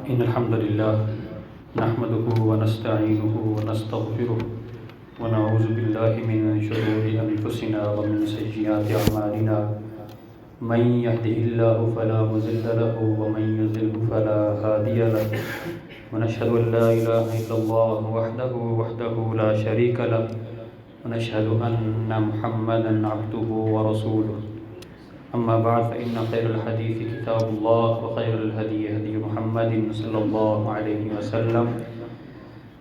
إن الحمد لله نحمده ونستعينه ونستغفره ونعوذ بالله من شرور أنفسنا ومن سيئات أعمالنا من يهده الله فلا مضل له ومن يضلل فلا هادي له ونشهد أن لا إله إلا الله وحده لا شريك له ونشهد أن محمدا عبده ورسوله أما بعد فإن خير الحديث كتاب الله وخير الهدي هدي محمد صلى الله عليه وسلم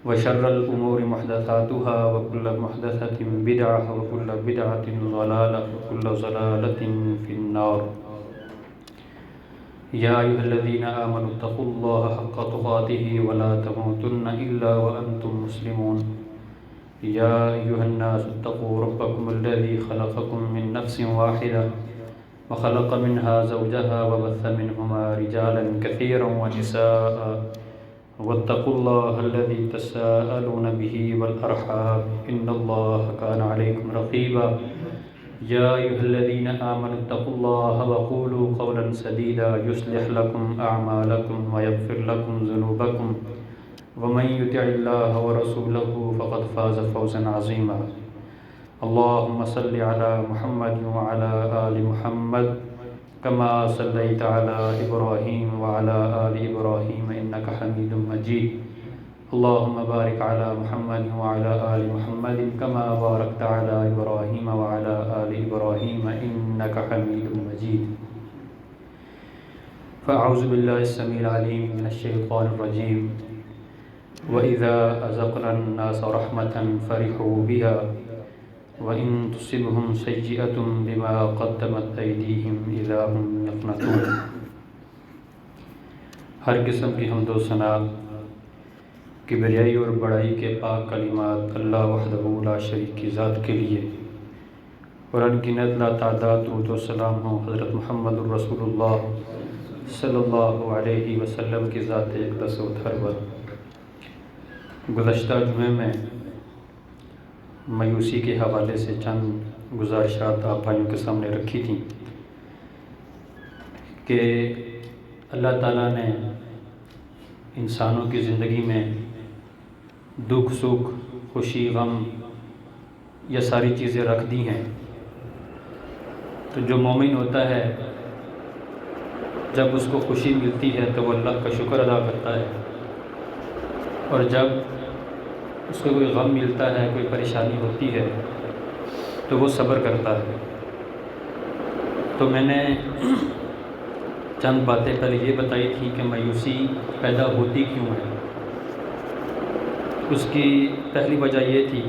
وشر الأمور محدثاتها وكل محدثة بدعة وكل بدعة ضلالة وكل ضلالة في النار. يا أيها الذين آمنوا اتقوا الله حق تقاته ولا تموتن إلا وأنتم مسلمون. يا أيها الناس اتقوا ربكم الذي خلقكم من نفس واحدة وخلق منها زوجها وبث منهما رجالا كثيرا ونساء واتقوا الله الذي تساءلون به والأرحام إن الله كان عليكم رقيبا. يا أيها الذين آمنوا اتقوا الله وقولوا قولا سديدا يصلح لكم أعمالكم ويغفر لكم ذنوبكم ومن يطع الله ورسوله فقد فاز فوزا عظيما. اللهم صل على محمد وعلى آل محمد كما صليت على إبراهيم وعلى آل إبراهيم إنك حميد مجيد. اللهم بارك على محمد وعلى آل محمد كما باركت على إبراهيم وعلى آل إبراهيم إنك حميد مجيد. فأعوذ بالله السميع العليم من الشيطان الرجيم. وإذا أذقنا الناس رحمة فرحوا بها وَإِن تُصِبْهُمْ سَيِّئَةٌ بِمَا قَدَّمَتْ أَيْدِيهِمْ إِذَا هُمْ يَقْنَطُونَ. ہر قسم کی حمد و ثنا کبریائی اور بڑائی کے پاک کلمات اللہ وحدہ لا شریک کی ذات کے لیے، اور انگنت لا تعداد درود و سلام ہوں حضرت محمد الرسول اللہ صلی اللہ علیہ وسلم کی ذات اقدس و طاہر پر. گزشتہ جمعے میں مایوسی کے حوالے سے چند گزارشات آپ بھائیوں کے سامنے رکھی تھیں کہ اللہ تعالیٰ نے انسانوں کی زندگی میں دکھ سکھ خوشی غم یہ ساری چیزیں رکھ دی ہیں. تو جو مومن ہوتا ہے جب اس کو خوشی ملتی ہے تو وہ اللہ کا شکر ادا کرتا ہے، اور جب اس کو کوئی غم ملتا ہے کوئی پریشانی ہوتی ہے تو وہ صبر کرتا ہے. تو میں نے چند باتیں پہلے یہ بتائی تھی کہ مایوسی پیدا ہوتی کیوں ہے. اس کی پہلی وجہ یہ تھی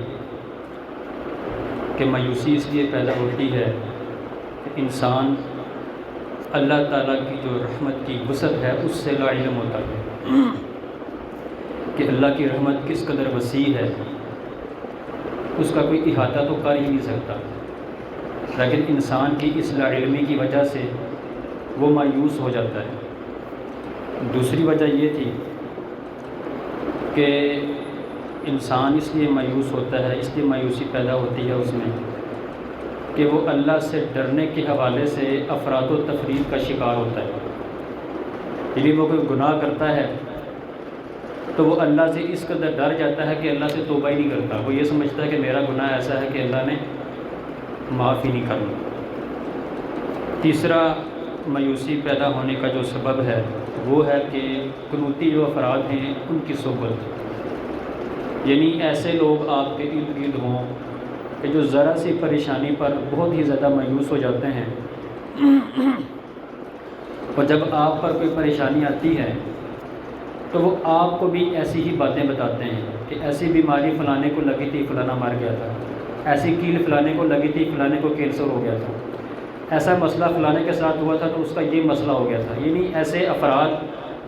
کہ مایوسی اس لیے پیدا ہوتی ہے کہ انسان اللہ تعالیٰ کی جو رحمت کی وسعت ہے اس سے لا علم ہوتا ہے کہ اللہ کی رحمت کس قدر وسیع ہے، اس کا کوئی احاطہ تو کر ہی نہیں سکتا. لیکن انسان کی اس لا علمی کی وجہ سے وہ مایوس ہو جاتا ہے. دوسری وجہ یہ تھی کہ انسان اس لیے مایوس ہوتا ہے، اس لیے مایوسی پیدا ہوتی ہے اس میں کہ وہ اللہ سے ڈرنے کے حوالے سے افراد و تفرید کا شکار ہوتا ہے. یعنی وہ کوئی گناہ کرتا ہے تو وہ اللہ سے اس قدر ڈر جاتا ہے کہ اللہ سے توبہ ہی نہیں کرتا. وہ یہ سمجھتا ہے کہ میرا گناہ ایسا ہے کہ اللہ نے معاف ہی نہیں کرنا. تیسرا مایوسی پیدا ہونے کا جو سبب ہے وہ ہے کہ قنوطی جو افراد ہیں ان کی صحبت، یعنی ایسے لوگ آپ کے ارد گرد ہوں کہ جو ذرا سی پریشانی پر بہت ہی زیادہ مایوس ہو جاتے ہیں، اور جب آپ پر کوئی پریشانی آتی ہے تو وہ آپ کو بھی ایسی ہی باتیں بتاتے ہیں کہ ایسی بیماری فلانے کو لگی تھی فلانا مر گیا تھا، ایسی کیل فلانے کو لگی تھی فلانے کو کینسر ہو گیا تھا، ایسا مسئلہ فلانے کے ساتھ ہوا تھا تو اس کا یہ مسئلہ ہو گیا تھا. یعنی ایسے افراد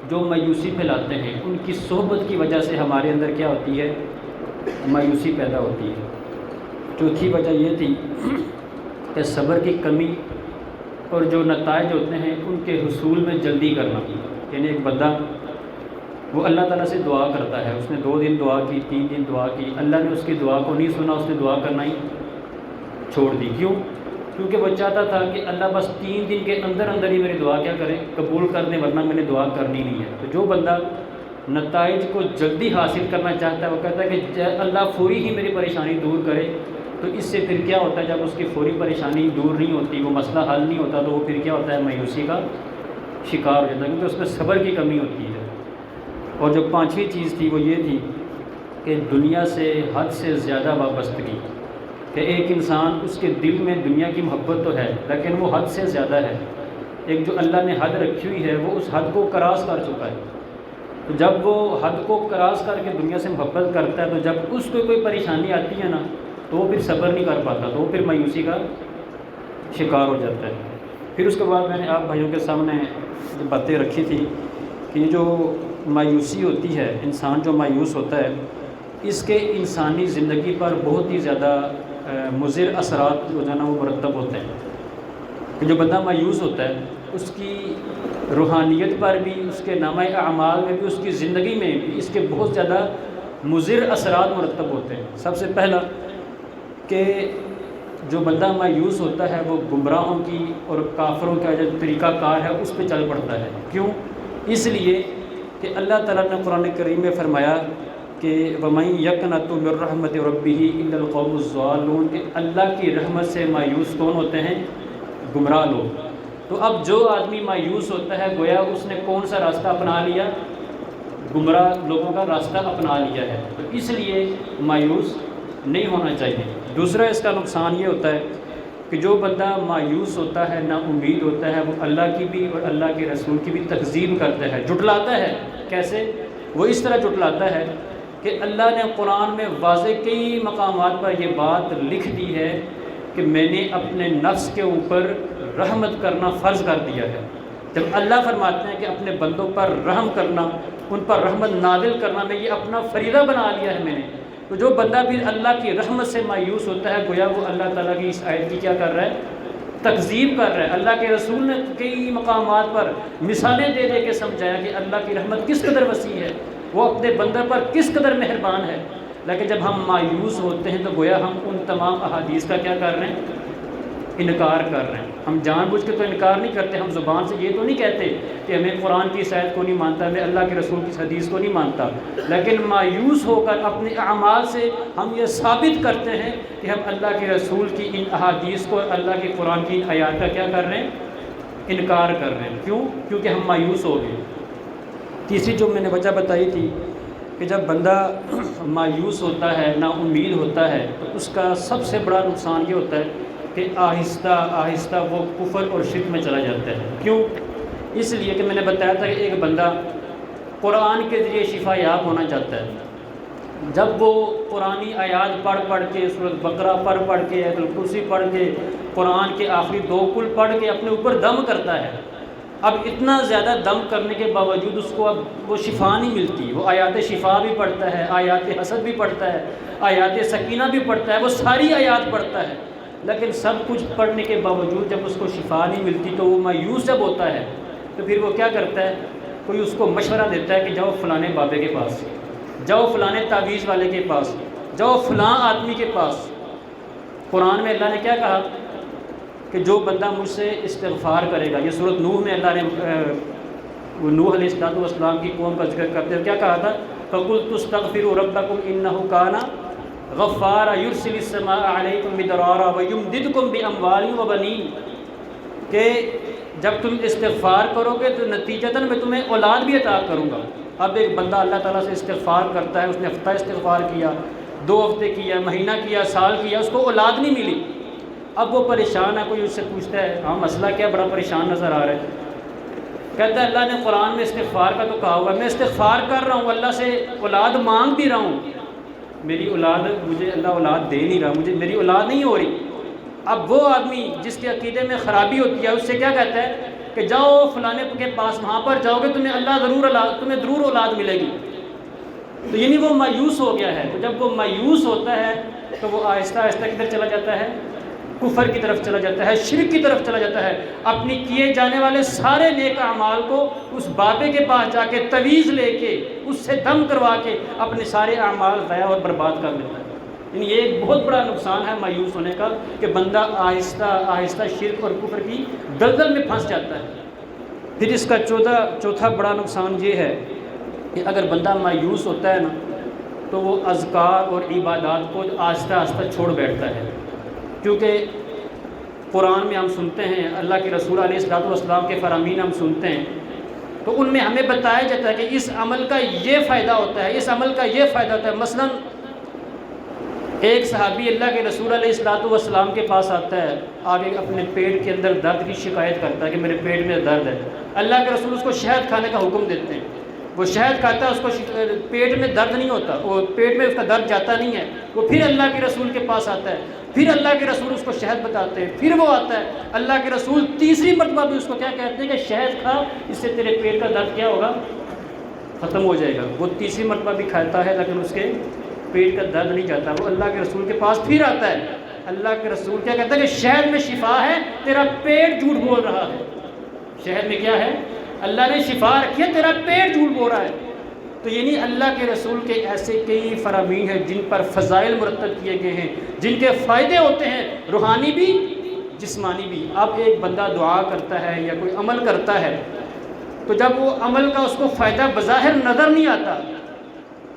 جو مایوسی پھیلاتے ہیں ان کی صحبت کی وجہ سے ہمارے اندر کیا ہوتی ہے، مایوسی پیدا ہوتی ہے. چوتھی وجہ یہ تھی کہ صبر کی کمی اور جو نتائج ہوتے ہیں ان کے حصول میں جلدی کرنا. یعنی ایک بندہ وہ اللہ تعالیٰ سے دعا کرتا ہے، اس نے 2 دن دعا کی 3 دن دعا کی، اللہ نے اس کی دعا کو نہیں سنا، اس نے دعا کرنا ہی چھوڑ دی. کیوں؟ کیونکہ وہ چاہتا تھا کہ اللہ بس 3 دن کے اندر اندر ہی میری دعا کیا کرے، قبول کر دیں، ورنہ میں نے دعا کرنی نہیں ہے۔ تو جو بندہ نتائج کو جلدی حاصل کرنا چاہتا ہے وہ کہتا ہے کہ اللہ فوری ہی میری پریشانی دور کرے، تو اس سے پھر کیا ہوتا ہے، جب اس کی فوری پریشانی دور نہیں ہوتی، وہ مسئلہ حل نہیں ہوتا، تو وہ پھر کیا ہوتا ہے، مایوسی کا شکار ہو جاتا ہے، کیونکہ اس میں صبر کی کمی ہوتی ہے۔ اور جو 5ویں چیز تھی وہ یہ تھی کہ دنیا سے حد سے زیادہ وابستگی، کہ ایک انسان، اس کے دل میں دنیا کی محبت تو ہے لیکن وہ حد سے زیادہ ہے۔ ایک جو اللہ نے حد رکھی ہوئی ہے وہ اس حد کو کراس کر چکا ہے، تو جب وہ حد کو کراس کر کے دنیا سے محبت کرتا ہے، تو جب اس کو کوئی پریشانی آتی ہے نا تو وہ پھر صبر نہیں کر پاتا، تو وہ پھر مایوسی کا شکار ہو جاتا ہے۔ پھر اس کے بعد میں نے آپ بھائیوں کے سامنے جو باتیں رکھی تھی کہ یہ جو مایوسی ہوتی ہے، انسان جو مایوس ہوتا ہے، اس کے انسانی زندگی پر بہت ہی زیادہ مضر اثرات جو ہے نا وہ مرتب ہوتے ہیں۔ کہ جو بندہ مایوس ہوتا ہے اس کی روحانیت پر بھی، اس کے نامہ اعمال میں بھی، اس کی زندگی میں بھی اس کے بہت زیادہ مضر اثرات مرتب ہوتے ہیں۔ سب سے پہلا کہ جو بندہ مایوس ہوتا ہے وہ گمراہوں کی اور کافروں کا جو طریقہ کار ہے اس پہ چل پڑتا ہے۔ کیوں؟ اس لیے کہ اللہ تعالیٰ نے قرآن کریم میں فرمایا کہ وَمَن يَقْنَطُ مِن رَحْمَتِ رَبِّهِ إِلَّا الْقَوْمُ الضَّالُّونَ، کہ اللہ کی رحمت سے مایوس کون ہوتے ہیں؟ گمراہ لوگ۔ تو اب جو آدمی مایوس ہوتا ہے گویا اس نے کون سا راستہ اپنا لیا؟ گمراہ لوگوں کا راستہ اپنا لیا ہے۔ تو اس لیے مایوس نہیں ہونا چاہیے۔ دوسرا اس کا نقصان یہ ہوتا ہے کہ جو بندہ مایوس ہوتا ہے، نا امید ہوتا ہے، وہ اللہ کی بھی اور اللہ کے رسول کی بھی تکذیب کرتا ہے، جھٹلاتا ہے۔ کیسے؟ وہ اس طرح جھٹلاتا ہے کہ اللہ نے قرآن میں واضح کئی مقامات پر یہ بات لکھ دی ہے کہ میں نے اپنے نفس کے اوپر رحمت کرنا فرض کر دیا ہے۔ جب اللہ فرماتے ہیں کہ اپنے بندوں پر رحم کرنا، ان پر رحمت نازل کرنا، میں یہ اپنا فریضہ بنا لیا ہے میں نے، تو جو بندہ بھی اللہ کی رحمت سے مایوس ہوتا ہے گویا وہ اللہ تعالیٰ کی اس آیت کی کیا کر رہا ہے؟ تکذیب کر رہا ہے۔ اللہ کے رسول نے کئی مقامات پر مثالیں دے دے کے سمجھایا کہ اللہ کی رحمت کس قدر وسیع ہے، وہ اپنے بندے پر کس قدر مہربان ہے، لیکن جب ہم مایوس ہوتے ہیں تو گویا ہم ان تمام احادیث کا کیا کر رہے ہیں؟ انکار کر رہے ہیں۔ ہم جان بوجھ کے تو انکار نہیں کرتے، ہم زبان سے یہ تو نہیں کہتے کہ ہمیں قرآن کی اس آیت کو نہیں مانتا، میں اللہ کے رسول کی اس حدیث کو نہیں مانتا، لیکن مایوس ہو کر اپنے اعمال سے ہم یہ ثابت کرتے ہیں کہ ہم اللہ کے رسول کی ان احادیث کو، اللہ کے قرآن کی آیات کا کیا کر رہے ہیں؟ انکار کر رہے ہیں۔ کیوں؟ کیونکہ ہم مایوس ہو گئے۔ تیسری جو میں نے وجہ بتائی تھی کہ جب بندہ مایوس ہوتا ہے، نا امید ہوتا ہے، تو اس کا سب سے بڑا نقصان یہ ہوتا ہے کہ آہستہ آہستہ وہ کفر اور شرک میں چلا جاتا ہے۔ کیوں؟ اس لیے کہ میں نے بتایا تھا کہ ایک بندہ قرآن کے ذریعے شفا یاب ہونا چاہتا ہے، جب وہ قرآنی آیات پڑھ کے، سورۃ بقرہ پڑھ کے، آیت الکرسی پڑھ کے، قرآن کے آخری 2 کل پڑھ کے اپنے اوپر دم کرتا ہے، اب اتنا زیادہ دم کرنے کے باوجود اس کو اب وہ شفا نہیں ملتی، وہ آیات شفا بھی پڑھتا ہے، آیات حسد بھی پڑھتا ہے، آیات سکینہ بھی پڑھتا ہے، وہ ساری آیات پڑھتا ہے، لیکن سب کچھ پڑھنے کے باوجود جب اس کو شفا نہیں ملتی تو وہ مایوس جب ہوتا ہے تو پھر وہ کیا کرتا ہے؟ کوئی اس کو مشورہ دیتا ہے کہ جاؤ فلانے بابے کے پاس، جاؤ فلانے تعویذ والے کے پاس، جاؤ فلاں آدمی کے پاس۔ قرآن میں اللہ نے کیا کہا کہ جو بندہ مجھ سے استغفار کرے گا، یہ سورۃ نوح میں اللہ نے نوح علیہ السلام کی قوم کا ذکر کرتے ہوئے کیا کہا تھا؟ فَقُلْتُ اسْتَغْفِرُوا رَبَّكُمْ إِنَّهُ كَانَ غفارا یرسل السماء علیکم مدرارا ویمددکم باموال وبنین، کہ جب تم استغفار کرو گے تو نتیجتاً میں تمہیں اولاد بھی عطا کروں گا۔ اب ایک بندہ اللہ تعالیٰ سے استغفار کرتا ہے، اس نے ہفتہ استغفار کیا، 2 ہفتے کیا، مہینہ کیا، سال کیا، اس کو اولاد نہیں ملی، اب وہ پریشان ہے۔ کوئی اس سے پوچھتا ہے ہاں مسئلہ کیا، بڑا پریشان نظر آ رہا ہے، کہتا ہے اللہ نے قرآن میں استغفار کا تو کہا ہوا ہے، میں استغفار کر رہا ہوں، اللہ سے اولاد مانگ بھی رہا ہوں، میری اولاد، مجھے اللہ اولاد دے نہیں رہا، میری اولاد نہیں ہو رہی۔ اب وہ آدمی جس کے عقیدے میں خرابی ہوتی ہے اس سے کیا کہتا ہے کہ جاؤ فلانے کے پاس، وہاں پر جاؤ گے تمہیں ضرور اولاد ملے گی، تو یعنی وہ مایوس ہو گیا ہے۔ تو جب وہ مایوس ہوتا ہے تو وہ آہستہ آہستہ کدھر چلا جاتا ہے؟ کفر کی طرف چلا جاتا ہے، شرک کی طرف چلا جاتا ہے، اپنی کیے جانے والے سارے نیک اعمال کو اس بابے کے پاس جا کے تعویذ لے کے اس سے دم کروا کے اپنے سارے اعمال ضائع اور برباد کر دیتا ہے۔ یعنی یہ ایک بہت بڑا نقصان ہے مایوس ہونے کا کہ بندہ آہستہ آہستہ شرک اور کفر کی دلدل میں پھنس جاتا ہے۔ پھر اس کا چوتھا بڑا نقصان یہ ہے کہ اگر بندہ مایوس ہوتا ہے نا تو وہ اذکار اور عبادات کو آہستہ آہستہ چھوڑ بیٹھتا ہے، کیونکہ قرآن میں ہم سنتے ہیں، اللہ کے رسول علیہ الصلوۃ والسلام کے فرامین ہم سنتے ہیں، تو ان میں ہمیں بتایا جاتا ہے کہ اس عمل کا یہ فائدہ ہوتا ہے، اس عمل کا یہ فائدہ ہوتا ہے۔ مثلا ایک صحابی اللہ کے رسول علیہ الصلوۃ والسلام کے پاس آتا ہے، آگے اپنے پیٹ کے اندر درد کی شکایت کرتا ہے کہ میرے پیٹ میں درد ہے۔ اللہ کے رسول اس کو شہد کھانے کا حکم دیتے ہیں، وہ شہد کھاتا ہے، اس کو پیٹ میں درد نہیں ہوتا، وہ پیٹ میں اس کا درد جاتا نہیں ہے۔ وہ پھر اللہ کے رسول کے پاس آتا ہے، پھر اللہ کے رسول اس کو شہد بتاتے ہیں، پھر وہ آتا ہے، اللہ کے رسول تیسری مرتبہ بھی اس کو کیا کہتے ہیں کہ شہد کھا، اس سے تیرے پیٹ کا درد کیا ہوگا، ختم ہو جائے گا۔ وہ تیسری مرتبہ بھی کھاتا ہے لیکن اس کے پیٹ کا درد نہیں جاتا، وہ اللہ کے رسول کے پاس پھر آتا ہے، اللہ کے رسول کیا کہتا ہے کہ شہد میں شفا ہے، تیرا پیٹ جھوٹ بول رہا ہے۔ شہد میں کیا ہے؟ اللہ نے شفا رکھی ہے، تیرا پیٹ جھوٹ بول رہا ہے۔ تو یعنی اللہ کے رسول کے ایسے کئی فرامین ہیں جن پر فضائل مرتب کیے گئے ہیں، جن کے فائدے ہوتے ہیں روحانی بھی جسمانی بھی۔ اب ایک بندہ دعا کرتا ہے یا کوئی عمل کرتا ہے تو جب وہ عمل کا اس کو فائدہ بظاہر نظر نہیں آتا،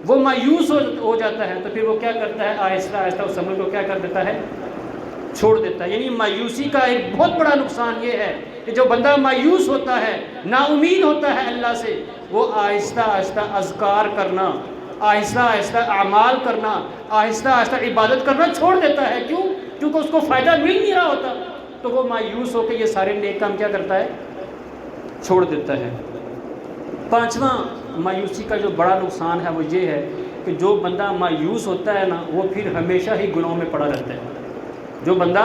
وہ مایوس ہو جاتا ہے، تو پھر وہ کیا کرتا ہے؟ آہستہ آہستہ اس عمل کو کیا کر دیتا ہے؟ چھوڑ دیتا ہے۔ یعنی مایوسی کا ایک بہت بڑا نقصان یہ ہے کہ جو بندہ مایوس ہوتا ہے، نا امید ہوتا ہے اللہ سے، وہ آہستہ آہستہ اذکار کرنا، آہستہ آہستہ اعمال کرنا، آہستہ آہستہ عبادت کرنا چھوڑ دیتا ہے۔ کیوں؟ کیونکہ اس کو فائدہ مل نہیں رہا ہوتا، تو وہ مایوس ہو کے یہ سارے نیک کام کیا کرتا ہے؟ چھوڑ دیتا ہے۔ پانچواں مایوسی کا جو بڑا نقصان ہے وہ یہ ہے کہ جو بندہ مایوس ہوتا ہے نا وہ پھر ہمیشہ ہی گناہوں میں پڑا رہتا ہے۔ جو بندہ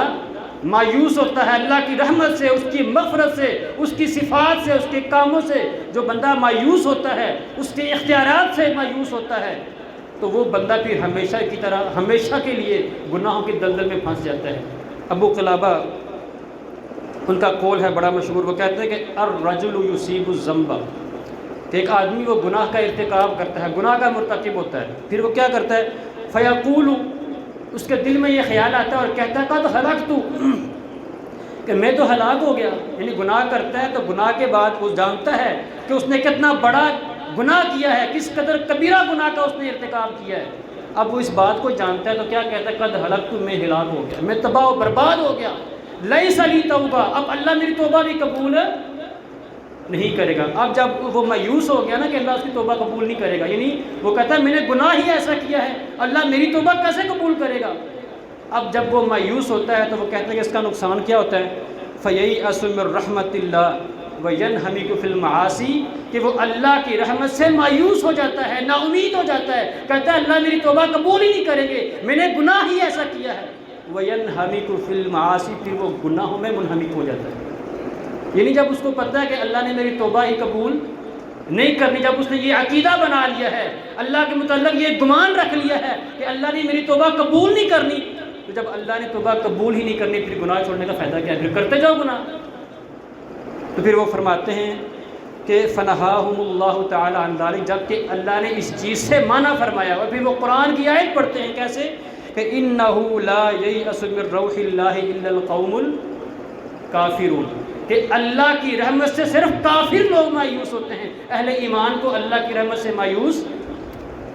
مایوس ہوتا ہے اللہ کی رحمت سے، اس کی مغفرت سے، اس کی صفات سے، اس کے کاموں سے، جو بندہ مایوس ہوتا ہے، اس کے اختیارات سے مایوس ہوتا ہے، تو وہ بندہ پھر ہمیشہ کی طرح ہمیشہ کے لیے گناہوں کی دلدل میں پھنس جاتا ہے۔ ابو قلابہ ان کا قول ہے بڑا مشہور، وہ کہتے ہیں کہ الرجل یصیب الذنب، کہ ایک آدمی وہ گناہ کا ارتکاب کرتا ہے، گناہ کا مرتکب ہوتا ہے، پھر وہ کیا کرتا ہے؟ فیقول، اس کے دل میں یہ خیال آتا ہے اور کہتا ہے قد ہلکت، کہ میں تو ہلاک ہو گیا۔ یعنی گناہ کرتا ہے تو گناہ کے بعد وہ جانتا ہے کہ اس نے کتنا بڑا گناہ کیا ہے، کس قدر کبیرہ گناہ کا اس نے ارتکاب کیا ہے۔ اب وہ اس بات کو جانتا ہے تو کیا کہتا ہے؟ قد ہلکت، میں ہلاک ہو گیا، میں تباہ و برباد ہو گیا۔ لیس لی توبہ، اب اللہ میری توبہ بھی قبول نہیں کرے گا۔ اب جب وہ مایوس ہو گیا نا کہ اللہ اس کی توبہ قبول نہیں کرے گا، یعنی وہ کہتا ہے میں نے گناہ ہی ایسا کیا ہے، اللہ میری توبہ کیسے قبول کرے گا؟ اب جب وہ مایوس ہوتا ہے تو وہ کہتا ہے کہ اس کا نقصان کیا ہوتا ہے؟ فَيَيْأَسُ مِن رَحْمَةِ اللَّهِ وَيَنْهَمِكُ فِي الْمَعَاصِي، کہ وہ اللہ کی رحمت سے مایوس ہو جاتا ہے، نا امید ہو جاتا ہے، کہتا ہے اللہ میری توبہ قبول ہی نہیں کریں گے، میں نے گناہ ہی ایسا کیا ہے۔ وَيَنْهَمِكُ فِي الْمَعَاصِي، پھر وہ گناہوں میں منہمک ہو جاتا ہے۔ یعنی جب اس کو پتہ ہے کہ اللہ نے میری توبہ ہی قبول نہیں کرنی، جب اس نے یہ عقیدہ بنا لیا ہے، اللہ کے متعلق یہ گمان رکھ لیا ہے کہ اللہ نے میری توبہ قبول نہیں کرنی، تو جب اللہ نے توبہ قبول ہی نہیں کرنی پھر گناہ چھوڑنے کا فائدہ کیا ہے؟ پھر کرتے جاؤ گناہ۔ تو پھر وہ فرماتے ہیں کہ فنہاہم اللہ تعالی عن ذلک، جب کہ اللہ نے اس چیز سے منع فرمایا، اور پھر وہ قرآن کی آیت پڑھتے ہیں کیسے کہ انہ لا ییأس من روح اللہ الا القوم الکافرون، کہ اللہ کی رحمت سے صرف کافر لوگ مایوس ہوتے ہیں، اہل ایمان کو اللہ کی رحمت سے مایوس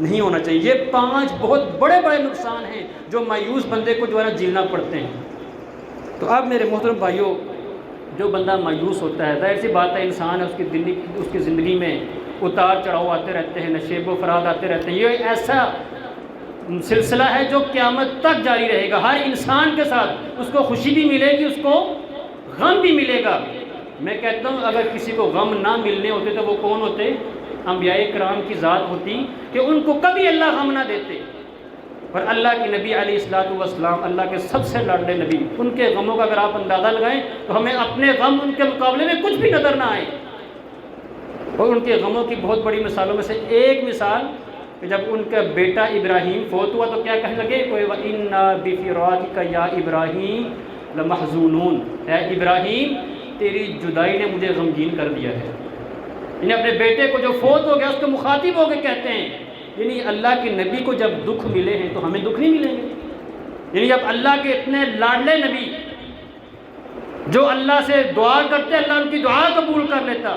نہیں ہونا چاہیے۔ یہ 5 بہت بڑے بڑے نقصان ہیں جو مایوس بندے کو جو ہے نا جھیلنا پڑتے ہیں۔ تو اب میرے محترم بھائیوں، جو بندہ مایوس ہوتا ہے، ظاہر سی بات ہے انسان ہے، اس کی زندگی میں اتار چڑھاؤ آتے رہتے ہیں، نشیب و فراد آتے رہتے ہیں، یہ ایسا سلسلہ ہے جو قیامت تک جاری رہے گا۔ ہر انسان کے ساتھ اس کو خوشی بھی ملے گی، اس کو غم بھی ملے گا۔ میں کہتا ہوں اگر کسی کو غم نہ ملنے ہوتے تو وہ کون ہوتے؟ انبیاء کرام کی ذات ہوتی کہ ان کو کبھی اللہ غم نہ دیتے، اور اللہ کے نبی علیہ الصلوۃ والسلام اللہ کے سب سے لاڈلے نبی، ان کے غموں کا اگر آپ اندازہ لگائیں تو ہمیں اپنے غم ان کے مقابلے میں کچھ بھی نظر نہ آئے۔ اور ان کے غموں کی بہت بڑی مثالوں میں سے ایک مثال کہ جب ان کا بیٹا ابراہیم فوت ہوا تو کیا کہنے لگے؟ کوئی وَإِنَّا بِفِرَاقِكَ يَا إِبْرَاهِيمُ لَمَحْزُونُونَ، اے ابراہیم تیری جدائی نے مجھے غمگین کر دیا ہے۔ یعنی اپنے بیٹے کو جو فوت ہو گیا اس کو مخاطب ہو کے کہتے ہیں، یعنی اللہ کے نبی کو جب دکھ ملے ہیں تو ہمیں دکھ نہیں ملیں گے؟ یعنی اب اللہ کے اتنے لاڈلے نبی جو اللہ سے دعا کرتے اللہ ان کی دعا قبول کر لیتا.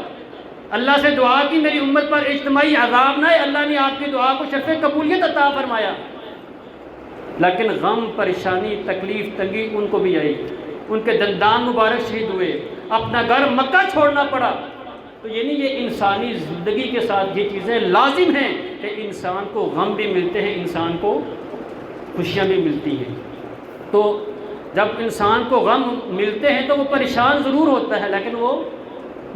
اللہ سے دعا کی میری امت پر اجتماعی عذاب نہ ہے، اللہ نے آپ کی دعا کو شرف قبولیت عطا فرمایا. لیکن غم، پریشانی، تکلیف، تنگی ان کو بھی آئی. ان کے دندان مبارک شہید ہوئے، اپنا گھر مکہ چھوڑنا پڑا. تو یعنی یہ انسانی زندگی کے ساتھ یہ چیزیں لازم ہیں کہ انسان کو غم بھی ملتے ہیں، انسان کو خوشیاں بھی ملتی ہیں. تو جب انسان کو غم ملتے ہیں تو وہ پریشان ضرور ہوتا ہے، لیکن وہ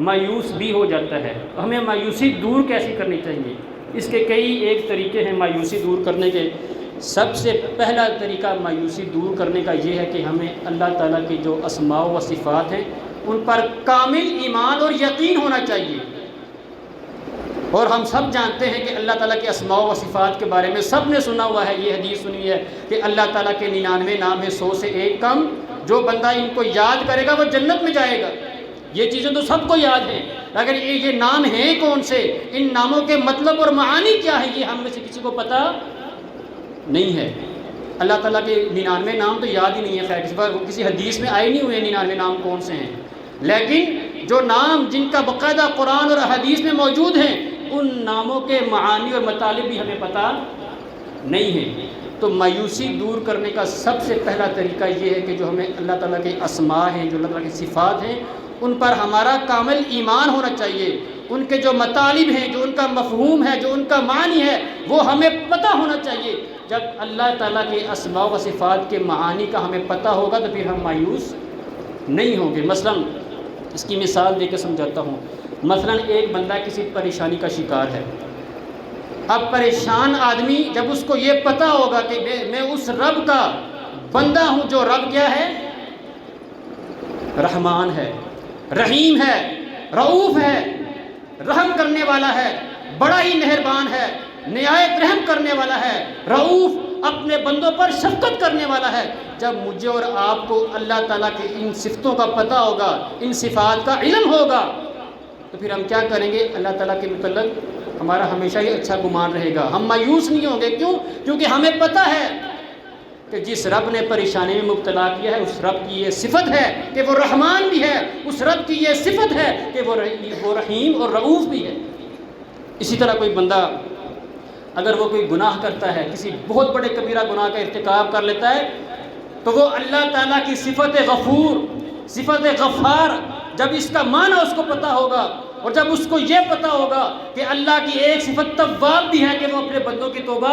مایوس بھی ہو جاتا ہے. ہمیں مایوسی دور کیسی کرنی چاہیے؟ اس کے کئی ایک طریقے ہیں مایوسی دور کرنے کے. سب سے پہلا طریقہ مایوسی دور کرنے کا یہ ہے کہ ہمیں اللہ تعالیٰ کی جو اسماء و صفات ہیں ان پر کامل ایمان اور یقین ہونا چاہیے. اور ہم سب جانتے ہیں کہ اللہ تعالیٰ کے اسماء و صفات کے بارے میں سب نے سنا ہوا ہے. یہ حدیث سنی ہے کہ اللہ تعالیٰ کے 99 نام ہیں 100 سے ایک کم. جو بندہ ان کو یاد کرے گا وہ جنت میں جائے گا. یہ چیزیں تو سب کو یاد ہیں، اگر یہ نام ہیں کون سے، ان ناموں کے مطلب اور معانی کیا ہے، یہ ہم میں سے کسی کو پتہ نہیں ہے. اللہ تعالیٰ کے 99 نام تو یاد ہی نہیں ہے. خیر کسی حدیث میں آئے نہیں ہوئے 99 نام کون سے ہیں، لیکن جو نام جن کا باقاعدہ قرآن اور حدیث میں موجود ہیں ان ناموں کے معانی اور مطالب بھی ہمیں پتہ نہیں ہے. تو مایوسی دور کرنے کا سب سے پہلا طریقہ یہ ہے کہ جو ہمیں اللہ تعالیٰ کے اسماء ہیں، جو اللہ تعالیٰ کی صفات ہیں، ان پر ہمارا کامل ایمان ہونا چاہیے. ان کے جو مطالب ہیں، جو ان کا مفہوم ہے، جو ان کا معنی ہے، وہ ہمیں پتہ ہونا چاہیے. جب اللہ تعالیٰ کے اسماء و صفات کے معانی کا ہمیں پتہ ہوگا تو پھر ہم مایوس نہیں ہوں گے. مثلا اس کی مثال دے کے سمجھاتا ہوں. مثلا ایک بندہ کسی پریشانی کا شکار ہے. اب پریشان آدمی جب اس کو یہ پتہ ہوگا کہ میں اس رب کا بندہ ہوں جو رب کیا ہے، رحمان ہے، رحیم ہے، رؤوف ہے، رحم کرنے والا ہے، بڑا ہی مہربان ہے، نہایت رحم کرنے والا ہے، رؤوف اپنے بندوں پر شفقت کرنے والا ہے. جب مجھے اور آپ کو اللہ تعالیٰ کے ان صفتوں کا پتہ ہوگا، ان صفات کا علم ہوگا، تو پھر ہم کیا کریں گے؟ اللہ تعالیٰ کے متعلق ہمارا ہمیشہ ہی اچھا گمان رہے گا. ہم مایوس نہیں ہوں گے. کیوں؟ کیونکہ ہمیں پتہ ہے کہ جس رب نے پریشانی میں مبتلا کیا ہے اس رب کی یہ صفت ہے کہ وہ رحمان بھی ہے، اس رب کی یہ صفت ہے کہ وہ رحیم اور رؤوف بھی ہے. اسی طرح کوئی بندہ اگر وہ کوئی گناہ کرتا ہے، کسی بہت بڑے کبیرہ گناہ کا ارتکاب کر لیتا ہے، تو وہ اللہ تعالیٰ کی صفت غفور، صفت غفار، جب اس کا معنی اس کو پتہ ہوگا اور جب اس کو یہ پتہ ہوگا کہ اللہ کی ایک صفت تواب بھی ہے کہ وہ اپنے بندوں کی توبہ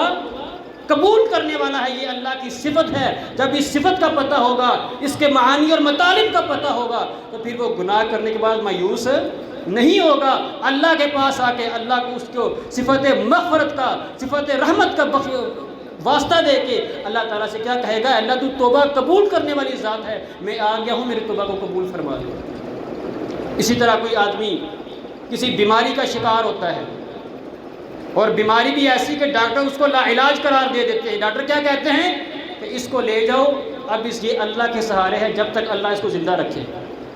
قبول کرنے والا ہے، یہ اللہ کی صفت ہے. جب اس صفت کا پتہ ہوگا، اس کے معانی اور مطالب کا پتہ ہوگا، تو پھر وہ گناہ کرنے کے بعد مایوس نہیں ہوگا. اللہ کے پاس آ کے اللہ کو اس کو صفت مغفرت کا، صفت رحمت کا واسطہ دے کے اللہ تعالیٰ سے کیا کہے گا؟ اللہ تو توبہ قبول کرنے والی ذات ہے، میں آ گیا ہوں، میری توبہ کو قبول فرما دے. اسی طرح کوئی آدمی کسی بیماری کا شکار ہوتا ہے اور بیماری بھی ایسی کہ ڈاکٹر اس کو لا علاج قرار دے دیتے ہیں. ڈاکٹر کیا کہتے ہیں کہ اس کو لے جاؤ، اب یہ اللہ کے سہارے ہے جب تک اللہ اس کو زندہ رکھے.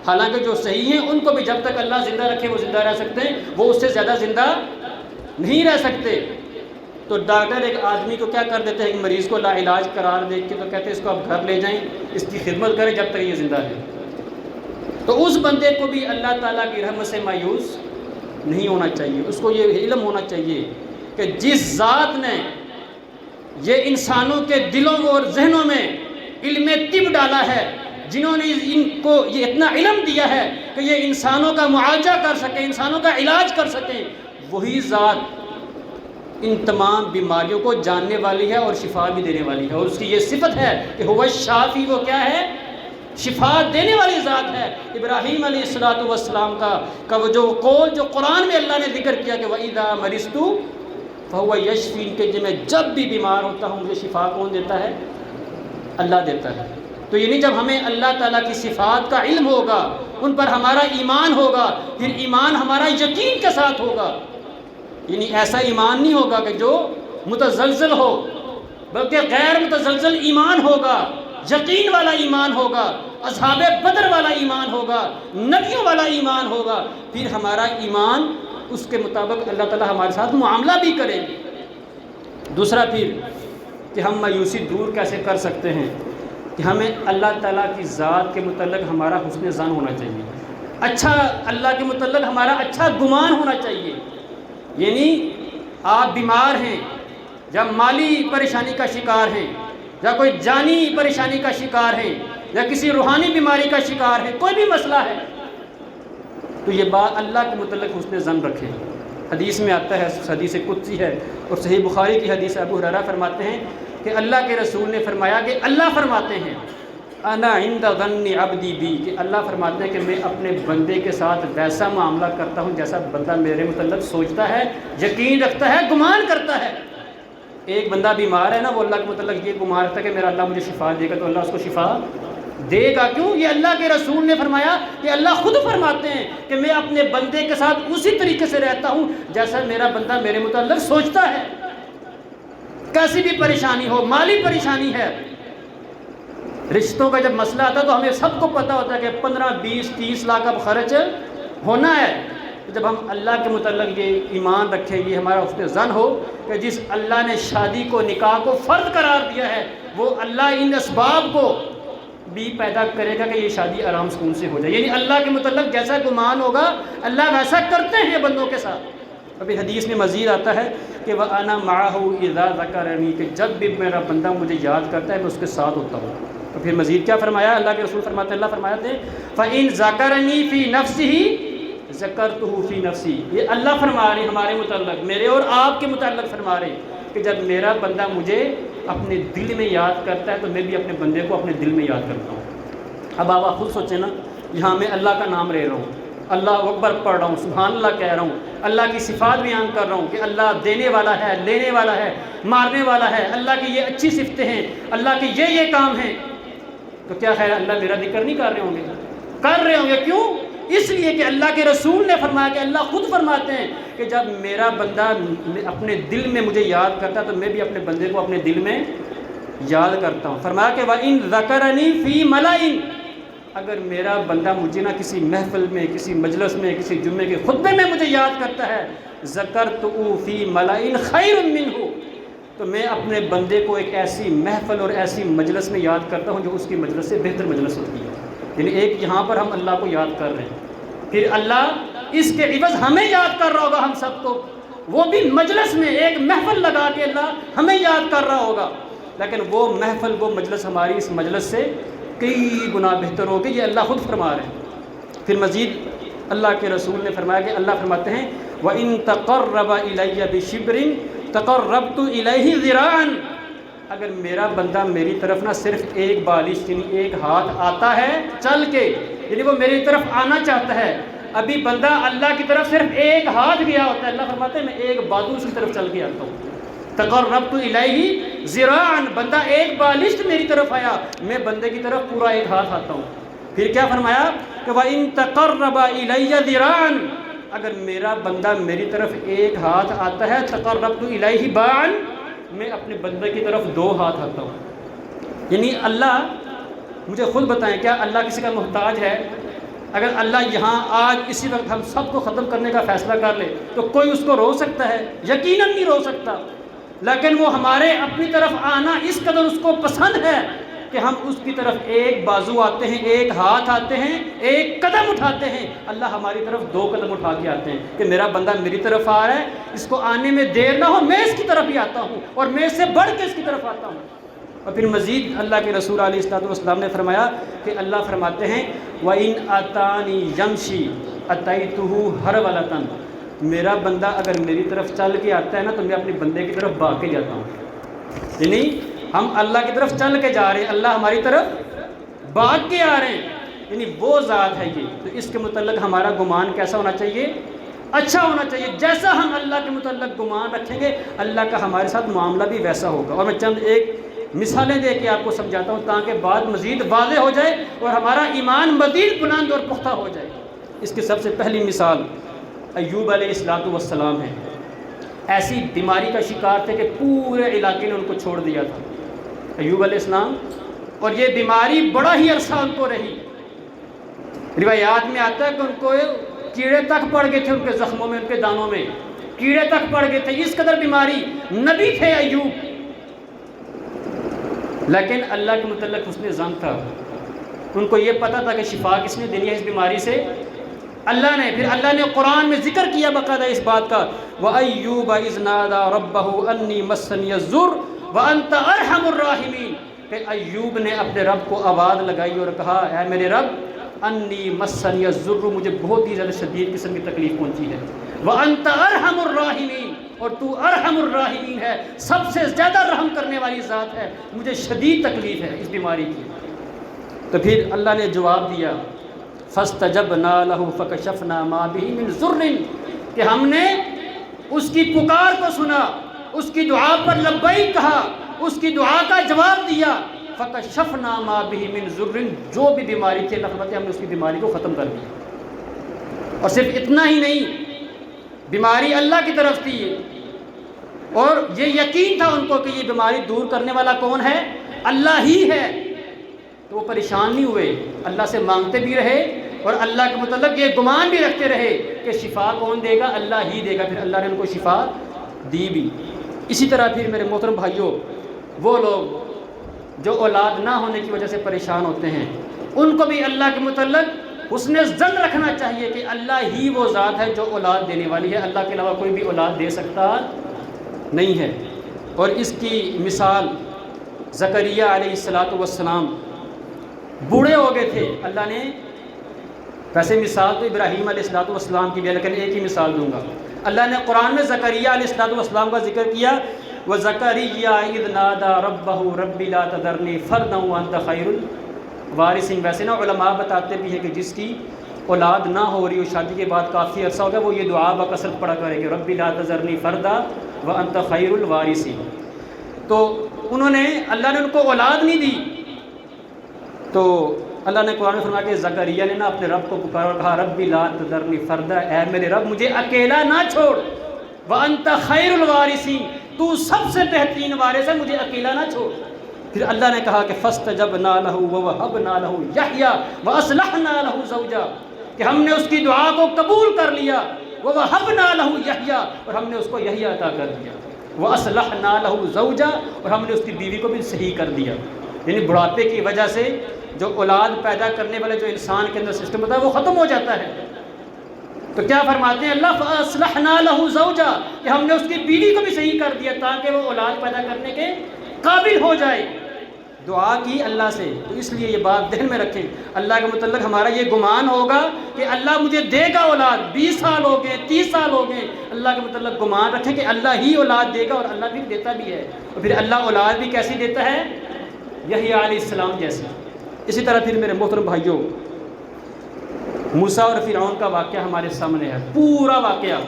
حالانکہ جو صحیح ہیں ان کو بھی جب تک اللہ زندہ رکھے وہ زندہ رہ سکتے ہیں، وہ اس سے زیادہ زندہ نہیں رہ سکتے. تو ڈاکٹر ایک آدمی کو کیا کر دیتے ہیں، ایک مریض کو لا علاج قرار دے کے تو کہتے ہیں اس کو آپ گھر لے جائیں، اس کی خدمت کریں جب تک یہ زندہ ہے. تو اس بندے کو بھی اللہ تعالیٰ کی رحمت سے مایوس نہیں ہونا چاہیے. اس کو یہ علم ہونا چاہیے کہ جس ذات نے یہ انسانوں کے دلوں اور ذہنوں میں علم طب ڈالا ہے، جنہوں نے ان کو یہ اتنا علم دیا ہے کہ یہ انسانوں کا معالجہ کر سکیں، انسانوں کا علاج کر سکیں، وہی ذات ان تمام بیماریوں کو جاننے والی ہے اور شفا بھی دینے والی ہے. اور اس کی یہ صفت ہے کہ هو الشافی، وہ کیا ہے؟ شفا دینے والی ذات ہے. ابراہیم علیہ السلام کا وہ جو قول جو قرآن میں اللہ نے ذکر کیا کہ وَإِذَا مَرِضْتُ فَهُوَ يَشْفِينِ، کہ میں جب بھی بیمار ہوتا ہوں مجھے شفا کون دیتا ہے؟ اللہ دیتا ہے. تو یعنی جب ہمیں اللہ تعالیٰ کی صفات کا علم ہوگا، ان پر ہمارا ایمان ہوگا، پھر ایمان ہمارا یقین کے ساتھ ہوگا. یعنی ایسا ایمان نہیں ہوگا کہ جو متزلزل ہو، بلکہ غیر متزلزل ایمان ہوگا، یقین والا ایمان ہوگا، اصحاب بدر والا ایمان ہوگا، نبیوں والا ایمان ہوگا. پھر ہمارا ایمان اس کے مطابق اللہ تعالیٰ ہمارے ساتھ معاملہ بھی کرے گی. دوسرا پھر کہ ہم مایوسی دور کیسے کر سکتے ہیں؟ کہ ہمیں اللہ تعالیٰ کی ذات کے متعلق ہمارا حسن ظن ہونا چاہیے، اچھا اللہ کے متعلق ہمارا اچھا گمان ہونا چاہیے۔ یعنی آپ بیمار ہیں یا مالی پریشانی کا شکار ہیں یا کوئی جانی پریشانی کا شکار ہیں یا کسی روحانی بیماری کا شکار ہے، کوئی بھی مسئلہ ہے، تو یہ بات اللہ کے متعلق حسن ظن رکھیں۔ حدیث میں آتا ہے، حدیث قدسی ہے اور صحیح بخاری کی حدیث، ابو ہریرہ فرماتے ہیں کہ اللہ کے رسول نے فرمایا کہ اللہ فرماتے ہیں انا عند ظن عبدی بی، کہ اللہ فرماتے ہیں کہ میں اپنے بندے کے ساتھ ویسا معاملہ کرتا ہوں جیسا بندہ میرے متعلق سوچتا ہے، یقین رکھتا ہے، گمان کرتا ہے۔ ایک بندہ بیمار ہے نا، وہ اللہ کے متعلق یہ گمان رکھتا ہے کہ میرا اللہ مجھے شفا دے گا، تو اللہ اس کو شفا دے گا۔ کیوں؟ یہ اللہ کے رسول نے فرمایا کہ اللہ خود فرماتے ہیں کہ میں اپنے بندے کے ساتھ اسی طریقے سے رہتا ہوں جیسا میرا بندہ میرے متعلق سوچتا ہے۔ کیسی بھی پریشانی ہو، مالی پریشانی ہے، رشتوں کا جب مسئلہ آتا ہے تو ہمیں سب کو پتہ ہوتا ہے کہ 15 20 30 لاکھ اب خرچ ہونا ہے۔ جب ہم اللہ کے متعلق یہ ایمان رکھیں، یہ ہمارا حسن ظن ہو کہ جس اللہ نے شادی کو، نکاح کو فرض قرار دیا ہے، وہ اللہ ان اسباب کو بھی پیدا کرے گا کہ یہ شادی آرام سکون سے ہو جائے۔ یعنی اللہ کے متعلق جیسا گمان ہوگا اللہ ویسا کرتے ہیں بندوں کے ساتھ۔ ابھی حدیث میں مزید آتا ہے کہ وَأَنَا مَعَهُ إِذَا ذَكَرَنِي، کہ جب بھی میرا بندہ مجھے یاد کرتا ہے میں اس کے ساتھ ہوتا ہوں۔ تو پھر مزید کیا فرمایا اللہ کے رسول فرماتے ہیں، اللہ فرماتے ہیں فَإِن ذَكَرَنِي فِي نَفْسِهِ ذَكَرْتُهُ فِي نَفْسِي، یہ اللہ فرما رہے ہمارے متعلق، میرے اور آپ کے متعلق فرما رہے کہ جب میرا بندہ مجھے اپنے دل میں یاد کرتا ہے تو میں بھی اپنے بندے کو اپنے دل میں یاد کرتا ہوں۔ اب آپ خود سوچیں نا، یہاں میں اللہ کا نام لے رہا ہوں، اللہ اکبر پڑھ رہا ہوں، سبحان اللہ کہہ رہا ہوں، اللہ کی صفات بیان کر رہا ہوں کہ اللہ دینے والا ہے، لینے والا ہے، مارنے والا ہے، اللہ کی یہ اچھی صفتیں ہیں، اللہ کے یہ کام ہیں، تو کیا خیر اللہ میرا ذکر نہیں کر رہے ہوں گے؟ کر رہے ہوں گے۔ کیوں؟ اس لیے کہ اللہ کے رسول نے فرمایا کہ اللہ خود فرماتے ہیں کہ جب میرا بندہ اپنے دل میں مجھے یاد کرتا ہے تو میں بھی اپنے بندے کو اپنے دل میں یاد کرتا ہوں۔ فرمایا کہ وَإِن ذَكَرَنِي فِي مَلَئٍ، اگر میرا بندہ مجھے نہ کسی محفل میں، کسی مجلس میں، کسی جمعے کے خطبے میں مجھے یاد کرتا ہے، ذَكَرْتُهُ فِي مَلَئٍ خَيْرٌ مِّنْهُ، تو میں اپنے بندے کو ایک ایسی محفل اور ایسی مجلس میں یاد کرتا ہوں جو اس کی مجلس سے بہتر مجلس ہوتی ہے۔ یعنی ایک یہاں پر ہم اللہ کو یاد کر رہے ہیں، پھر اللہ اس کے عوض ہمیں یاد کر رہا ہوگا، ہم سب کو، وہ بھی مجلس میں ایک محفل لگا کے اللہ ہمیں یاد کر رہا ہوگا، لیکن وہ محفل، وہ مجلس ہماری اس مجلس سے کئی گنا بہتر ہوگی، یہ اللہ خود فرما رہے ہیں۔ پھر مزید اللہ کے رسول نے فرمایا کہ اللہ فرماتے ہیں وَإِن تَقَرَّبَ إِلَيَّ بِشِبْرٍ تَقَرَّبْتُ إِلَيْهِ ذِرَاعًا، اگر میرا بندہ میری طرف نہ صرف ایک بالش یعنی ایک ہاتھ آتا ہے چل کے، یعنی وہ میری طرف آنا چاہتا ہے، ابھی بندہ اللہ کی طرف صرف ایک ہاتھ گیا ہوتا ہے، اللہ فرماتے ہیں میں ایک بازو اس کی طرف چل کے آتا ہوں۔ تقربت الیہ ذراعا، بندہ ایک بالشت میری طرف آیا، میں بندے کی طرف پورا ایک ہاتھ آتا ہوں۔ پھر کیا فرمایا کہ وَإِن تَقَرَّبَ إِلَيَّ ذِرَاعًا، اگر میرا بندہ میری طرف ایک ہاتھ آتا ہے، تقربت الیہ باعًا، میں اپنے بندے کی طرف 2 ہاتھ آتا ہوں۔ یعنی اللہ مجھے خود بتائیں، کیا اللہ کسی کا محتاج ہے؟ اگر اللہ یہاں آج اسی وقت ہم سب کو ختم کرنے کا فیصلہ کر لے تو کوئی اس کو روک سکتا ہے؟ یقیناً نہیں روک سکتا، لیکن وہ ہمارے اپنی طرف آنا اس قدر اس کو پسند ہے کہ ہم اس کی طرف ایک بازو آتے ہیں، ایک ہاتھ آتے ہیں، ایک قدم اٹھاتے ہیں، اللہ ہماری طرف 2 قدم اٹھا کے آتے ہیں کہ میرا بندہ میری طرف آ رہا ہے، اس کو آنے میں دیر نہ ہو، میں اس کی طرف ہی آتا ہوں اور میں اس سے بڑھ کے اس کی طرف آتا ہوں۔ اور پھر مزید اللہ کے رسول علیہ الصلوۃ والسلام نے فرمایا کہ اللہ فرماتے ہیں وَإِنْ أَتَانِي يَمْشِي أَتَيْتُهُ هَرْوَلَةً، میرا بندہ اگر میری طرف چل کے آتا ہے نا تو میں اپنے بندے کی طرف بھاگ کے جاتا ہوں۔ یعنی ہم اللہ کی طرف چل کے جا رہے ہیں، اللہ ہماری طرف بھاگ کے آ رہے ہیں، یعنی وہ ذات ہے یہ۔ تو اس کے متعلق ہمارا گمان کیسا ہونا چاہیے؟ اچھا ہونا چاہیے۔ جیسا ہم اللہ کے متعلق گمان رکھیں گے اللہ کا ہمارے ساتھ معاملہ بھی ویسا ہوگا۔ اور میں چند ایک مثالیں دے کے آپ کو سمجھاتا ہوں تاکہ بات مزید واضح ہو جائے اور ہمارا ایمان مزید بلند اور پختہ ہو جائے۔ اس کی سب سے پہلی مثال ایوب علیہ السلام ہے۔ ایسی بیماری کا شکار تھے کہ پورے علاقے نے ان کو چھوڑ دیا تھا، ایوب علیہ السلام، اور یہ بیماری بڑا ہی عرصہ ان کو رہی۔ روایات میں آتا ہے کہ ان کو کیڑے تک پڑ گئے تھے، ان کے زخموں میں، ان کے دانوں میں کیڑے تک پڑ گئے تھے، اس قدر بیماری۔ نبی تھے ایوب، لیکن اللہ کے متعلق حسن ظن تھا، ان کو یہ پتہ تھا کہ شفا کس نے دینی ہے اس بیماری سے، اللہ نے۔ پھر اللہ نے قرآن میں ذکر کیا باقاعدہ اس بات کا، وَأَيُّوبَ إِذْ نَادَىٰ رَبَّهُ أَنِّي مَسَّنِيَ الضُّرُّ وَأَنتَ أَرْحَمُ الرَّاحِمِينَ، کہ ایوب نے اپنے رب کو آواز لگائی اور کہا، اے میرے رب، انی مسنی الضر، مجھے بہت ہی زیادہ شدید قسم کی تکلیف پہنچی ہے، وَأَنْتَ أَرْحَمُ الرَّاحِمِينَ، اور تو ارحم الراحمین ہے، سب سے زیادہ رحم کرنے والی ذات ہے، مجھے شدید تکلیف ہے اس بیماری کی۔ تو پھر اللہ نے جواب دیا، فَاسْتَجَبْنَا لَهُ فَكَشَفْنَا مَا بِهِ مِنْ ضُرٍّ، کہ ہم نے اس کی پکار کو سنا، اس کی دعا پر لبیک کہا، اس کی دعا کا جواب دیا، فَكَشَفْنَا مَا بِهِ مِنْ ضُرٍّ، جو بھی بیماری تھی اللہ فرماتے ہیں ہم نے اس کی بیماری کو ختم کر دیا۔ اور صرف اتنا ہی نہیں، بیماری اللہ کی طرف تھی اور یہ یقین تھا ان کو کہ یہ بیماری دور کرنے والا کون ہے؟ اللہ ہی ہے۔ تو وہ پریشان نہیں ہوئے، اللہ سے مانگتے بھی رہے اور اللہ کے متعلق یہ گمان بھی رکھتے رہے کہ شفا کون دے گا؟ اللہ ہی دے گا۔ پھر اللہ نے ان کو شفا دی بھی۔ اسی طرح پھر میرے محترم بھائیوں، وہ لوگ جو اولاد نہ ہونے کی وجہ سے پریشان ہوتے ہیں، ان کو بھی اللہ کے متعلق حسن ظن رکھنا چاہیے کہ اللہ ہی وہ ذات ہے جو اولاد دینے والی ہے، اللہ کے علاوہ کوئی بھی اولاد دے سکتا نہیں ہے۔ اور اس کی مثال زکریہ علیہ السلام بوڑھے ہو گئے تھے، اللہ نے، ویسے مثال تو ابراہیم علیہ السلام کی بھی ہے لیکن ایک ہی مثال دوں گا۔ اللہ نے قرآن میں زکریہ علیہ السلام کا ذکر کیا، وَزَكَرِيَّا إِذْ نَادَىٰ رَبَّهُ رَبِّ لَا تَذَرْنِي فَرْدًا وَأَنْتَ خَيْرُ الْوَارِثِينَ۔ ویسے نا علماء بتاتے بھی ہیں کہ جس کی اولاد نہ ہو رہی ہو، شادی کے بعد کافی عرصہ ہو گیا، وہ یہ دعا بکثرت پڑھا کرے کہ رَبِّ لَا تَذَرْنِي فَرْدًا وَأَنْتَ خَيْرُ الْوَارِثِينَ۔ تو انہوں نے، اللہ نے ان کو اولاد نہیں دی، تو اللہ نے قرآن میں فرمایا کہ زکریا نے نا اپنے رب کو پکارا اور کہا، رَبِّ لَا تَذَرْنِي فَرْدًا، اے میرے رب مجھے اکیلا نہ چھوڑ، وَأَنْتَ خَيْرُ الْوَارِثِينَ، تو سب سے بہترین وارث ہے، مجھے اکیلا نہ چھوڑ۔ پھر اللہ نے کہا کہ فَاسْتَجَبْنَا لَهُ وَوَهَبْنَا لَهُ يَحْيَىٰ وَأَصْلَحْنَا لَهُ زَوْجَهُ، کہ ہم نے اس کی دعا کو قبول کر لیا، وَوَهَبْنَا لَهُ يَحْيَىٰ، اور ہم نے اس کو یحییٰ عطا کر دیا، وَأَصْلَحْنَا لَهُ زَوْجَهُ، اور ہم نے اس کی بیوی کو بھی صحیح کر دیا۔ یعنی بڑھاپے کی وجہ سے جو اولاد پیدا کرنے والے جو انسان کے اندر سسٹم ہوتا ہے وہ ختم ہو جاتا ہے۔ تو کیا فرماتے ہیں اللہ، فَأَصْلَحْنَا لَهُ زَوْجَهُ، کہ ہم نے اس کی بیوی کو بھی صحیح کر دیا تاکہ وہ اولاد پیدا کرنے کے قابل ہو جائے۔ دعا کی اللہ سے، تو اس لیے یہ بات ذہن میں رکھیں، اللہ کے متعلق ہمارا یہ گمان ہوگا کہ اللہ مجھے دے گا اولاد، 20 سال ہو گئے، 30 سال ہو گئے، اللہ کے متعلق گمان رکھیں کہ اللہ ہی اولاد دے گا، اور اللہ بھی دیتا بھی ہے، اور پھر اللہ اولاد بھی کیسی دیتا ہے؟ یحییٰ علیہ السلام جیسی۔ اسی طرح پھر میرے محترم بھائیوں، موسیٰ اور فرعون کا واقعہ ہمارے سامنے ہے، پورا واقعہ،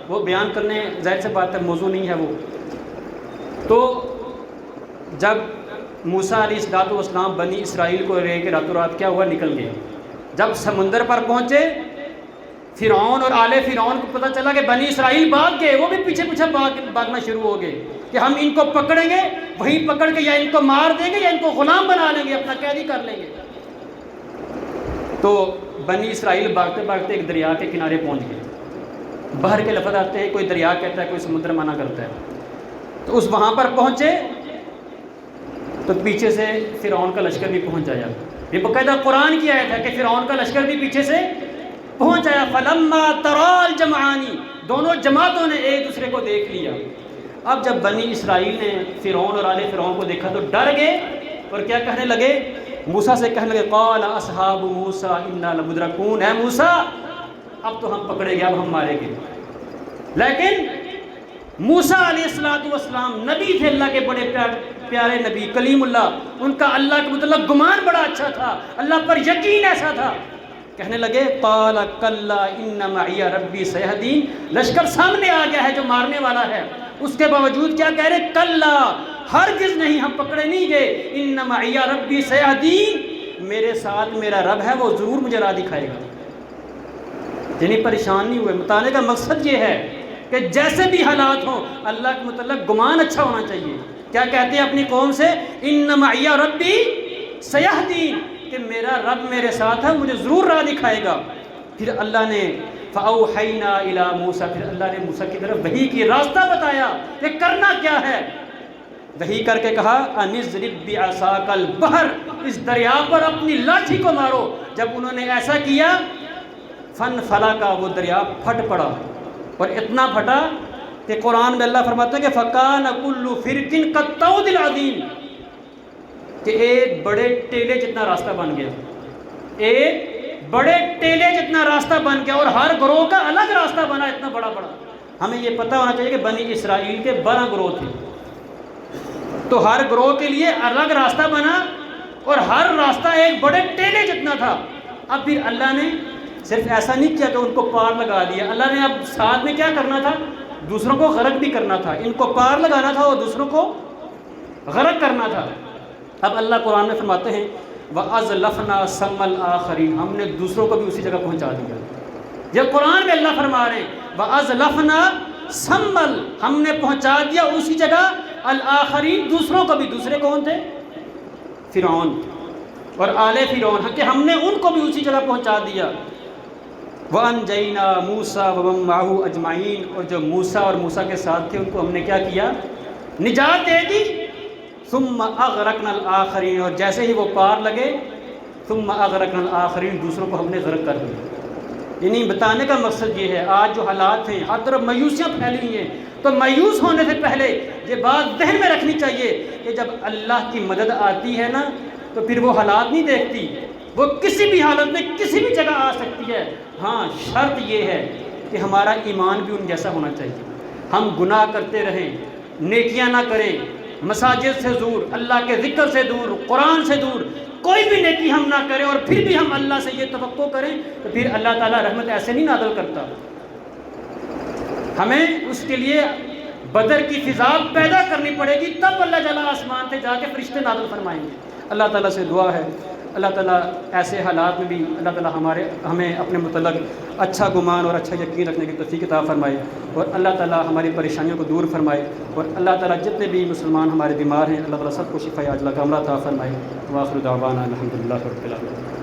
وہ بیان کرنے ظاہر سے بات ہے موضوع نہیں ہے وہ۔ تو جب موسیٰ علیہ السلام بنی اسرائیل کو لے کے راتوں رات کیا ہوا، نکل گئے، جب سمندر پر پہنچے فرعون اور آل فرعون کو پتہ چلا کہ بنی اسرائیل بھاگ گئے، وہ بھی پیچھے پیچھے بھاگنا شروع ہو گئے کہ ہم ان کو پکڑیں گے، وہیں پکڑ کے یا ان کو مار دیں گے یا ان کو غلام بنا لیں گے، اپنا قیدی کر لیں گے۔ تو بنی اسرائیل بھاگتے بھاگتے ایک دریا کے کنارے پہنچ گئے۔ بحر کے لفظ آتے ہیں، کوئی دریا کہتا ہے، کوئی سمندر منع کرتا ہے۔ تو اس وہاں پر پہنچے تو پیچھے سے فرعون کا لشکر بھی پہنچ آیا۔ یہ باقاعدہ قرآن کی آیت ہے کہ فرعون کا لشکر بھی پیچھے سے پہنچ آیا۔ فَلَمَّا تَرَا الْجَمْعَانِ، دونوں جماعتوں نے ایک دوسرے کو دیکھ لیا۔ اب جب بنی اسرائیل نے فرعون اور آل فرعون کو دیکھا تو ڈر گئے اور کیا کہنے لگے؟ موسیٰ سے کہنے لگے، قَالَ أَصْحَابُ مُوسَىٰ إِنَّا لَمُدْرَكُونَ، اے موسیٰ اب تو ہم پکڑے گئے، اب ہم مارے گئے۔ لیکن موسیٰ علیہ السلام نبی تھے، اللہ کے بڑے پیارے نبی، کلیم اللہ، ان کا اللہ کے متعلق گمان بڑا اچھا تھا، اللہ پر یقین ایسا تھا، کہنے لگے قَالَ كَلَّا إِنَّ مَعِيَ رَبِّي سَيَهْدِينِ، لشکر سامنے آ گیا ہے جو مارنے والا ہے، اس کے باوجود کیا کہہ رہے؟ کلا، ہرگز نہیں، ہم پکڑے نہیں گئے، إِنَّ مَعِيَ رَبِّي سَيَهْدِينِ، میرے ساتھ میرا رب ہے، وہ ضرور مجھے راہ دکھائے گا۔ یعنی پریشان نہیں ہوئے۔ بتانے کا مقصد یہ ہے کہ جیسے بھی حالات ہوں اللہ کے متعلق گمان اچھا ہونا چاہیے۔ کیا کہتے ہیں اپنی قوم سے؟ إِنَّ مَعِيَ رَبِّي سَيَهْدِينِ، کہ میرا رب میرے ساتھ ہے، مجھے ضرور راہ دکھائے گا۔ پھر اللہ نے فَأَوْحَيْنَا إِلَىٰ مُوسَىٰ، پھر اللہ نے موسیٰ کی طرف وحی کی، راستہ بتایا کہ کرنا کیا ہے۔ وحی کر کے کہا انضرب بعصاک البحر، اس دریا پر اپنی لاٹھی کو مارو۔ جب انہوں نے ایسا کیا فن فلا کا، وہ دریا پھٹ پڑا، اور اتنا پھٹا کہ قرآن میں اللہ فرماتا ہے کہ فکان کل فرق کالطود العظیم، کہ ایک بڑے ٹیلے جتنا راستہ بن گیا، ایک بڑے ٹیلے جتنا راستہ بن گیا، اور ہر گروہ کا الگ راستہ بنا اتنا بڑا بڑا۔ ہمیں یہ پتہ ہونا چاہیے کہ بنی اسرائیل کے 12 گروہ تھے، تو ہر گروہ کے لیے الگ راستہ بنا، اور ہر راستہ ایک بڑے ٹیلے جتنا تھا۔ اب پھر اللہ نے صرف ایسا نہیں کیا کہ ان کو پار لگا دیا، اللہ نے اب ساتھ میں کیا کرنا تھا، دوسروں کو غرق بھی کرنا تھا، ان کو پار لگانا تھا اور دوسروں کو غرق کرنا تھا۔ اب اللہ قرآن میں فرماتے ہیں وَأَزْلَفْنَا ثَمَّ الْآخَرِينَ، ہم نے دوسروں کو بھی اسی جگہ پہنچا دیا۔ جب قرآن میں اللہ فرما رہے ہیں وَأَزْلَفْنَا ثَمَّ، ہم نے پہنچا دیا اسی جگہ الآخرین، دوسروں کو بھی۔ دوسرے کون تھے؟ فرعون اور آل فرعون، کہ ہم نے ان کو بھی اسی جگہ پہنچا دیا۔ وَأَنْجَيْنَا مُوسَىٰ وَمَن مَّعَهُ أَجْمَعِينَ، اور جو موسیٰ اور موسیٰ کے ساتھ تھے ان کو ہم نے کیا کیا، نجات دے دی۔ ثُمَّ أَغْرَقْنَا الْآخَرِينَ، اور جیسے ہی وہ پار لگے ثُمَّ أَغْرَقْنَا الْآخَرِينَ، دوسروں کو ہم نے غرق کر دیا۔ یعنی بتانے کا مقصد یہ ہے آج جو حالات ہیں، ہر طرف مایوسیاں پھیلی ہوئی ہیں، تو مایوس ہونے سے پہلے یہ بات ذہن میں رکھنی چاہیے کہ جب اللہ کی مدد آتی ہے نا تو پھر وہ حالات نہیں دیکھتی، وہ کسی بھی حالت میں کسی بھی جگہ آ سکتی ہے۔ ہاں شرط یہ ہے کہ ہمارا ایمان بھی ان جیسا ہونا چاہیے، ہم گناہ کرتے رہیں، نیکیاں نہ کریں، مساجد سے دور، اللہ کے ذکر سے دور، قرآن سے دور، کوئی بھی نیکی ہم نہ کریں، اور پھر بھی ہم اللہ سے یہ توقع کریں تو پھر اللہ تعالیٰ رحمت ایسے نہیں نازل کرتا۔ ہمیں اس کے لیے بدر کی فضا پیدا کرنی پڑے گی، تب اللہ تعالیٰ آسمان سے جا کے فرشتے نازل فرمائیں گے۔ اللہ تعالیٰ سے دعا ہے اللہ تعالیٰ ایسے حالات میں بھی اللہ تعالیٰ ہمیں اپنے متعلق اچھا گمان اور اچھا یقین رکھنے کی توفیق عطا فرمائے، اور اللہ تعالیٰ ہماری پریشانیوں کو دور فرمائے، اور اللہ تعالیٰ جتنے بھی مسلمان ہمارے بیمار ہیں اللہ تعالیٰ سب کو شفا عاجلہ کاملہ عطا فرمائے۔ وآخر دعوانا الحمدللہ رب العالمین۔